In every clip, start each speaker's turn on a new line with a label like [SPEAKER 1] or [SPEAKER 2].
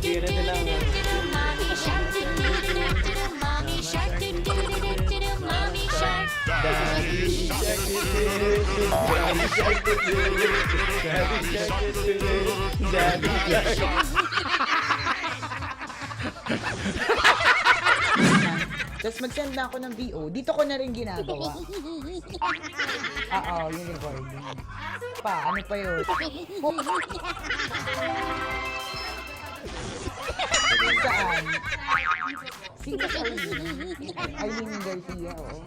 [SPEAKER 1] Tira na lang.
[SPEAKER 2] Tapos mag-send na ako ng VO. Dito ko na rin ginagawa. Oo, yung recording. Ano pa yun? Saan? Sino sa Aileen Garcia, oo.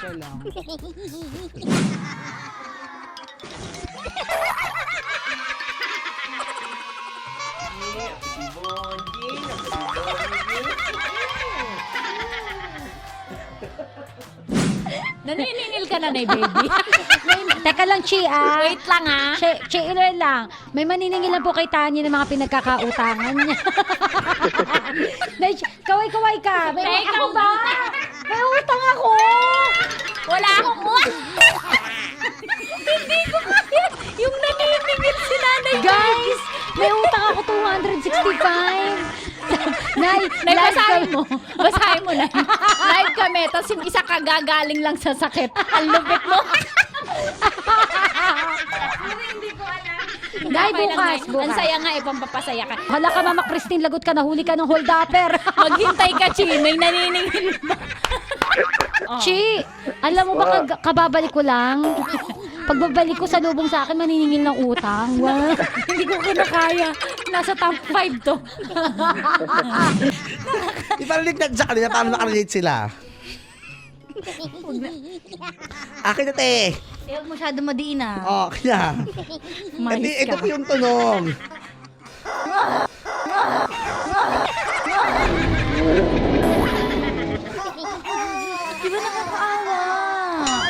[SPEAKER 2] Siya lang.
[SPEAKER 3] Naniningil ka na, baby.
[SPEAKER 4] Teka lang, Chi, ah.
[SPEAKER 3] Wait lang, ah.
[SPEAKER 4] Chi, ilan lang. May maniningil lang po kay Tanya ng mga pinagkakautangan niya. Kaway-kaway ka. May
[SPEAKER 3] Teka
[SPEAKER 4] utang ba? May utang ako.
[SPEAKER 3] Wala akong Hindi ko kaya. Yung naniningil si Nanay.
[SPEAKER 4] Guys, may utang ako 265. Nay,
[SPEAKER 3] basahin mo. Basahin mo, Nay. Live kami, tapos yung isa kagagaling lang sa sakit. Ang lupit mo. Hindi ko alam.
[SPEAKER 4] Nay, bukas.
[SPEAKER 3] Ang saya nga, pampapasaya ka.
[SPEAKER 4] Hala ka, Mama Christine, lagot ka, nahuli ka ng hold-upper.
[SPEAKER 3] Maghintay ka, Chi. May naniningil ba?
[SPEAKER 4] Chi, alam mo ba, kababalik ko lang. Pagbabalik ko sa lubong sa akin, maniningil ng utang. Wow.
[SPEAKER 3] Hindi ko kinakaya. Nasa top 5 to.
[SPEAKER 1] Di ba nalignan sa kanila, paano nakarelate sila? Akin na, te.
[SPEAKER 4] Huwag masyado madiin, ah.
[SPEAKER 1] Oh, kaya. Hindi, ito po yung tunog.
[SPEAKER 4] Di ba nakakaawa?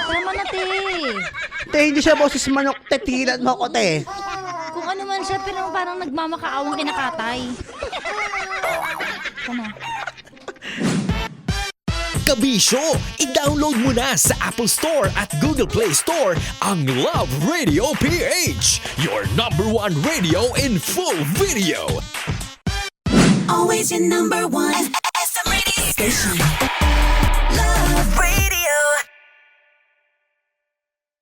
[SPEAKER 4] Tama na, te.
[SPEAKER 1] Te, hindi siya boses manok, te. Tigilan mo ko, te.
[SPEAKER 4] Kung ano man siya, pero parang nagmamakaawang kinakatay. Ano?
[SPEAKER 5] Kabisyo, i-download mo na sa Apple Store at Google Play Store ang Love Radio PH, your #1 radio in full video.
[SPEAKER 6] Always your #1 SM radio station. Love Radio.